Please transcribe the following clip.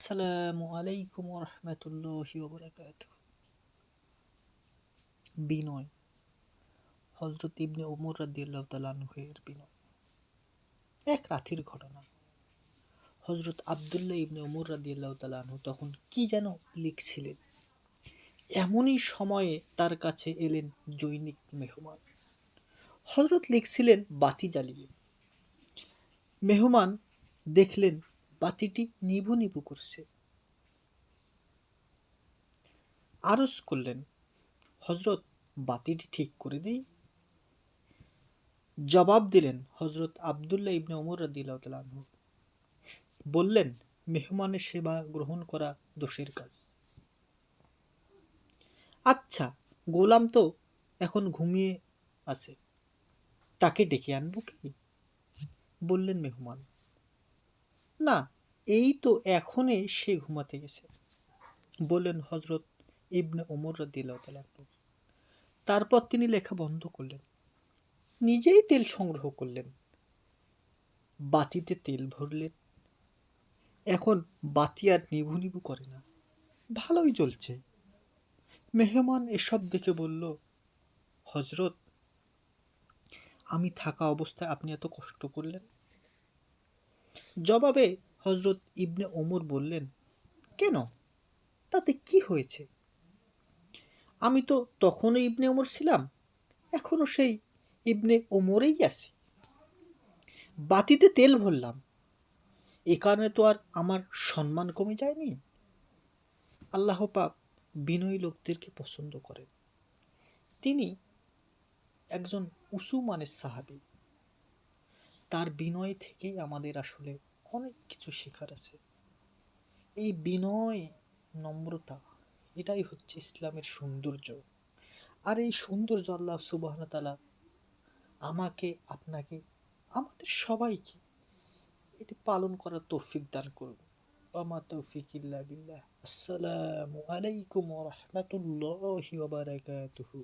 আসসালামু আলাইকুম রহমতুল্লাহি ওবারাকাতুহু। বিনয়, হযরত ইবনে ওমর রাদিয়াল্লাহু তাআলা আনহু-এর বিনয়। এক রাতের ঘটনা। হযরত আব্দুল্লাহ ইবনে ওমর রাদিয়াল্লাহু তাআলা আনহু তখন কি যেন লিখছিলেন। এমনই সময়ে তার কাছে এলেন জৈনিক মেহমান। হযরত লিখছিলেন বাতি জ্বালিয়ে। মেহমান দেখলেন বাতিটি নিভু নিভু করছে। আরজ করলেন, হযরত বাতিটি ঠিক করে দেই। জবাব দিলেন হযরত আব্দুল্লাহ ইবনে ওমর রাদিয়াল্লাহু তাআলা আনহু। বললেন, মেহমানের সেবা গ্রহণ করা দোষের কাজ। আচ্ছা, গোলাম তো এখন ঘুমিয়ে আছে, তাকে ডেকে আনবো কি? বললেন মেহমান। না, এই তো এখনই সে ঘুমাতে গেছে, বললেন হযরত ইবনে ওমর রাদিয়াল্লাহু তাআলা আনহু। তারপর তিনি লেখা বন্ধ করলেন, নিজেই তেল সংগ্রহ করলেন, বাতিতে তেল ভরলেন। এখন বাতি আর নিভু নিভু করে না, ভালোই জ্বলছে। মেহমান এসব দেখে বলল, হযরত, আমি থাকা অবস্থায় আপনি এত কষ্ট করলেন? জবাবে হযরত ইবনে ওমর বললেন, কেন, তাতে কি হয়েছে? আমি তো তখনও ইবনে ওমর ছিলাম, এখনো সেই ইবনে ওমরেই আছি। বাতিতে তেল ভরলাম, এ কারণে তো আর আমার সম্মান কমে যায়নি। আল্লাহ পাক বিনয়ী লোকদেরকে পছন্দ করেন। তিনি একজন উঁচু মানের সাহাবী। তার বিনয় থেকেই আমাদের আসলে অনেক কিছু শেখার আছে। এই বিনয়, নম্রতা, এটাই হচ্ছে ইসলামের সৌন্দর্য। আর এই সৌন্দর্য আল্লাহ সুবহানাহু ওয়া তাআলা আমাকে, আপনাকে, আমাদের সবাইকে এটি পালন করার তৌফিক দান করুন। ওয়া মা তৌফিক ইল্লা বিল্লাহ। আসসালামু আলাইকুম ওয়া রাহমাতুল্লাহি ওয়া বারাকাতুহু।